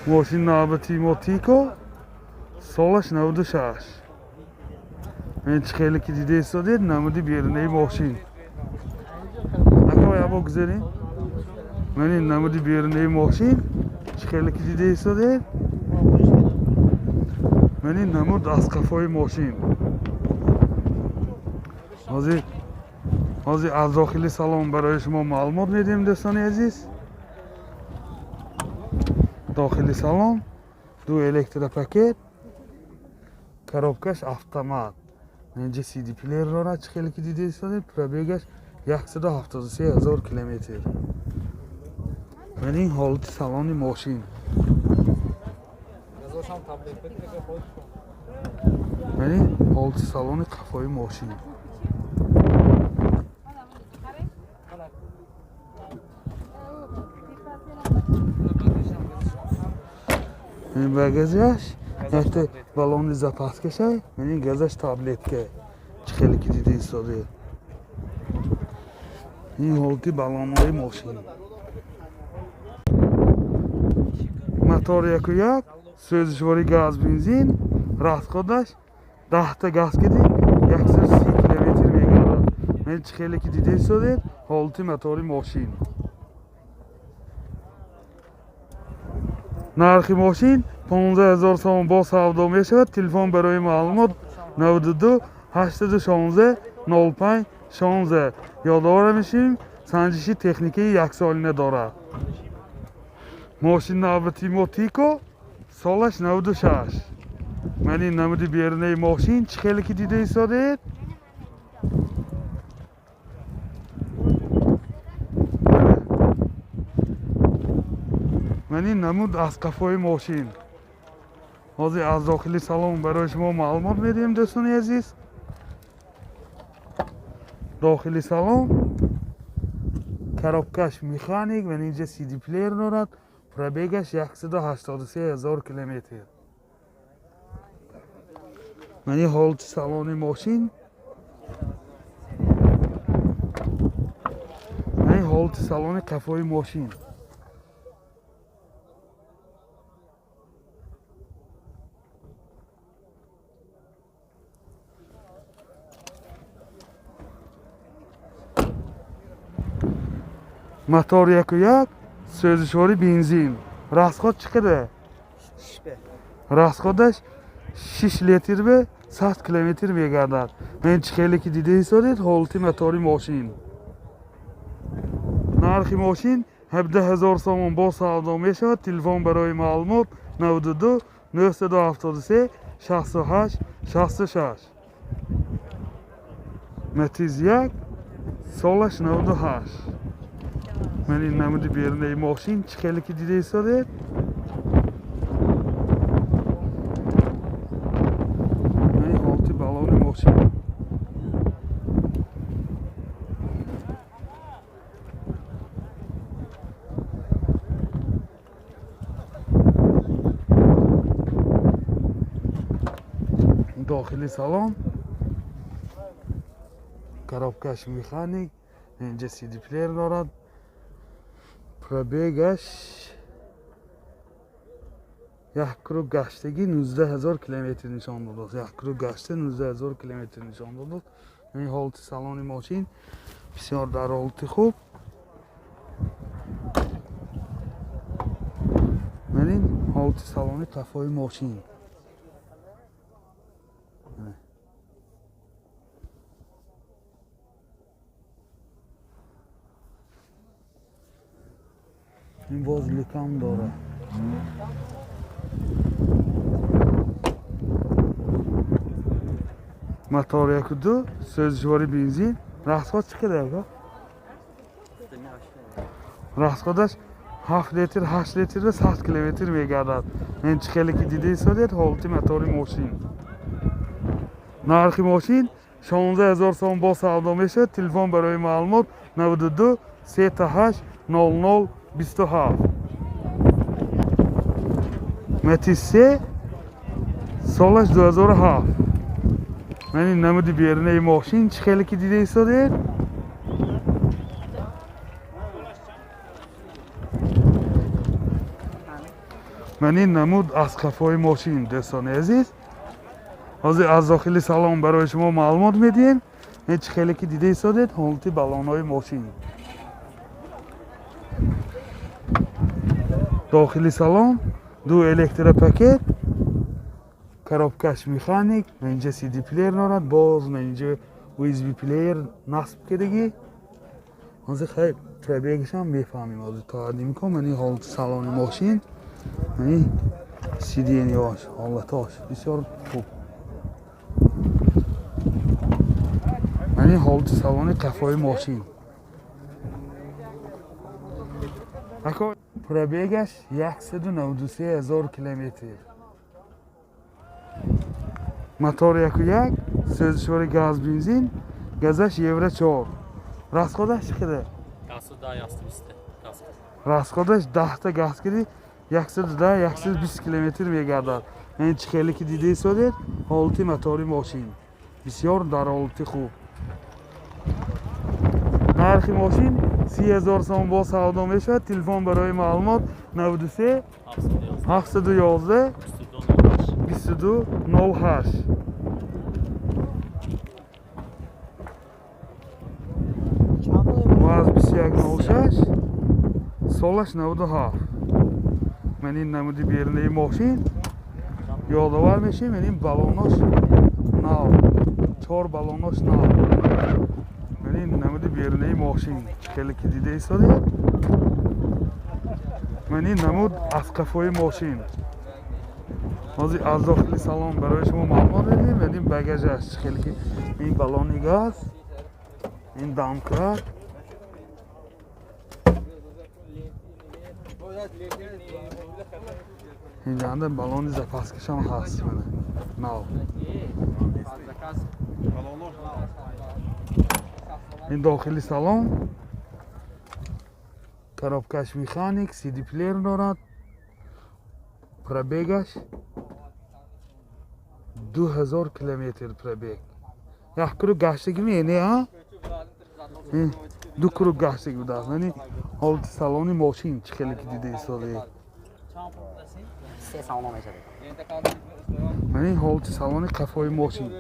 ماشین نوبتی موتیکو سالش 96. این خیلی که دیده ایستادید نمودی بیرونه ماشین. اگه یا بگذاریم من این نمودی بیرونه ماشین خیلی که دیده ایستادید من این نمود از قفای ماشین. حاضر از داخلی سالن برای شما معلومات میدیم دوستان عزیز. داخلی سالن دو الکتروپاکت коробкаш автомат. اینجا سی دی پلیر داره خیلی که دیده ایستادید پرابیگش 173,000 کیلومتر. من این حالت سالن ماشین من این حالت سالن قفای ماشین این بگذش نهت بالون запаскаша من این گذش تابلتکه خیلی که دیده ایستاده این حالت بالونهای ماشین мотор яку як сӯзишвори газ бензин расходаш 10 та газ киди 130 километр мегардад. мен чӣ хеле ки дида истодед ҳолати мотори мошин. нархи мошин 15000 сом бо савдо мешавад. телефон барои маълумот 92 816 05 16. ёдовар мешавем санҷиши техникаи яксолина дорад. ماشین نوبتی موتیکو سالش 96. من این نمودی بیرونه ماشین چه خیلی که دیده ایستادید من این نمود از قفای ماشین. حاضر از داخلی سالن برای شما معلومات میدیم دوستان عزیز. داخلی سالن коробкаш механик و اینجا سی دی پلیر دارد. پرابیگش 183,000 کیلومتر. من این حالت سالن ماشین من این حالت سالن قفای ماشین мотор яку як сӯзишвори бензин расход чӣ қадар расходаш 6 литр бе 100 километр мегардад. мен чӣ хеле ки дида истодед ҳолати мотори мошин. нархи мошин 17000 сомон бо савдо мешавад. телефон барои маълумот 92 973 68 66. матиз 1 солаш 98. من این نمودی بیرونه ماشین چه خیلی که دیده ایستادید من این حالتی بالون ماشین داخلی سالن коробкаш механик اینجا سی دی پلیر دارد. پرابیگش یک کروب گشتگی 19000 کیلومتر نشان داد. یک کروب گشته 19000 کیلومتر نشان داد. این حالت سالن ماشین بسیار در حالت خوب. من این حالت سالن قفای ماشین این باز لیکم داره. мотор яку ду сӯзишвори бензин расход чӣ қадар расходаш 7 литр 8 литр ва 100 километр мегардад. мен чӣ хеле ки дида истодед ҳолати мотори мошин. нархи мошин 16000 сом бо савдо мешавад. телефон барои маълумот 92 38 00 27. матиз 3 солаш 2007. من این نمودی بیرونه ماشین چه خیلی که دیده ایستادید من این نمود از قفای ماشین دوستان عزیز. از داخل سالن برای شما معلومات میدیم. این خیلی که دیده ایستادید حالت بالان‌های ماشین. داخل سالن دو الکتروپاکت، коробкаш механик, اینجا سی دی پلیر دارد، باز اینجا USB پلیر نصب کردگی. از خیلی پربیگش هم میفهمیم از تعدی میکنم. من این حالت سالن ماشین، من این سی دی نیاش حالتاش بسیار خوب. من این حالت سالن قفای ماشین. پربیگش 193,000 کیلومتر. موتور 1.1 سوزشوار گاز بنزین، گازش یورو 4. расходаш чиқадар? 110 расходаш 10 та газ киди 110-120 км мегардад. ин чӣ хеле ки дида истодед ҳолати мотори мошин бисёр дар ҳолати хуб. нархи мошин 30,000 сом бо савдо мешавад. телефон барои маълумот 93 711 2208. ваз 2106 солаш 97. من این نمودی بیرونی ماشین یادآور میشیم. من این بالوناش نو 4 بالوناش نو. من این نمودی بیرونی ماشین خیلی که دیده ایستادی. من این نمود از قفای ماشین از داخل سالن برای شما معلومات میدیم. من این بگاژش خیلی که این بالونی گاز، این دامکار، اینجا هم بالون زپاسکش هم هست. نو این داخل سالن коробкаш механик, سی دی پلیر دارد. پربیگش 2000 کیلومتر پربیگ. یک کروب گشتگی میینه ها؟ دو کروب گشتگی بوده است. یعنی حالت سالن ماشین چه خیلی که دیده ایستاده. یعنی حالت سالن قفای ماشین.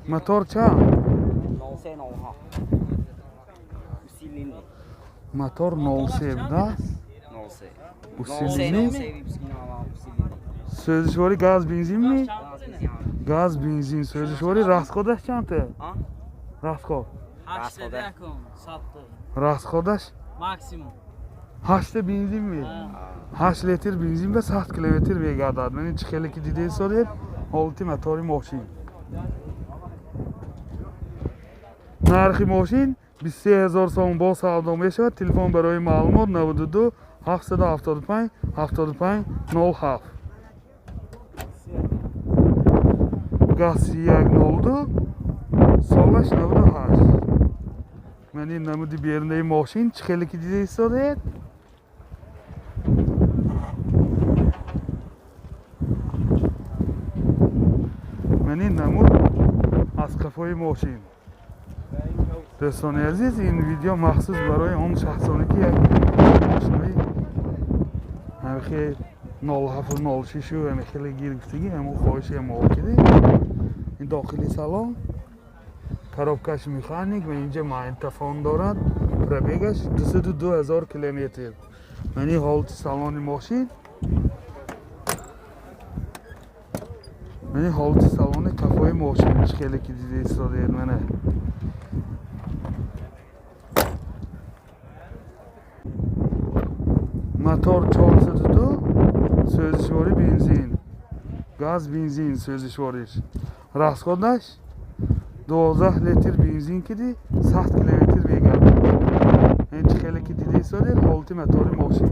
موتور چند؟ موتور 03 بوده است. سوزشواری گاز بنزین می؟ گاز بنزین سوزشواری расходаш چنده؟ расход 8 расходаш максимум 8 бензин می؟ 8 لیتر بنزین به 100 کیلومتر میگردد. من چه خیلی که دیده ایستادید حالت موتور ماشین. нархи мошин 23,000 сом бо савдо мешавад. телефон барои маълумот 92 775 75 07. газ 102 солаш 98. мен ин намуди берунаи мошин чӣ хеле ки дида истодед. мен ин намуд аз қафои мошин. دوستان عزیز این ویدیو مخصوص برای اون شخصانی که یک ماشینای همیشه 07 و 06 و همیشه گرفتگی همون خواهش ما کردی. این داخلی سالن коробкаш механик و اینجا مایتفون دارد. پربیگش 202,000 کیلومتر. یعنی حالت سالن ماشین، یعنی حالت سالن قفای ماشین خیلی که دیده ایستاده. منه موتور 402 سوزشواری بنزین، گاز بنزین سوزشواریش. расходаш 12 لیتر بنزین کدی 100 کیلومتر میگرد. این چه خیلی که دیده ایستادید حالت موتور ماشین.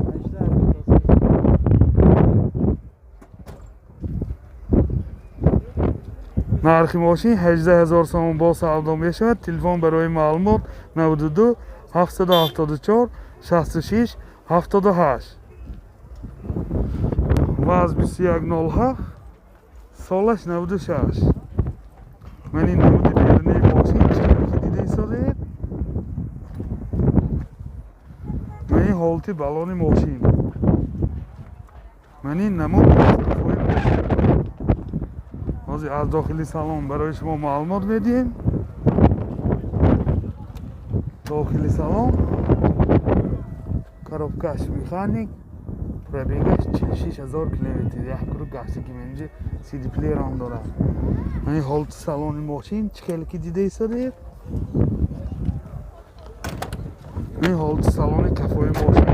нархи мошин 18,000 сом бо савдо мешавад. телефон барои маълумот 92 774 66 78. ваз 2107 солаш 96. من این نمودی بیرونی ماشین ҳолати балони мошин. Ман ин намуд ҳозир аз дохили салон барои шумо маълумот медиҳем. Дохили салон коробкаш механик, пробегаш 46000 км. Як круг гашти ки менҷа CD player ҳам дорад. Ман ҳолати салони мошин чӣ хеле ки дида истодед? Ман ҳолати салони кафои мошин.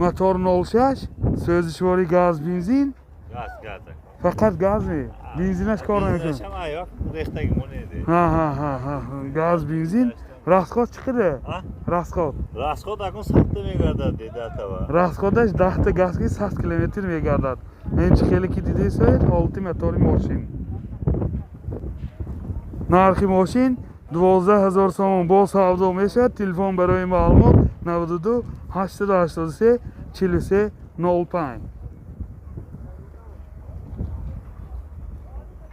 Мотор 06, сӯзишвори газ, бензин. Gaz. Фақат газ не. Бензинаш кор намекунад. Şama yok. Rehtagi moneydi. Ha. Gaz, benzin. Расход чӣ қадар? Ha? Расход. Расход акун 100 мегардад dedi atava. Расходаш 10 та газки 100 км мегардад. Ин чӣ хеле ки дидесоед ҳолати мотори мошин. Нархи мошин 12000 сомон бо савдо мешавад. Телефон барои маълумот 92 883 43 05.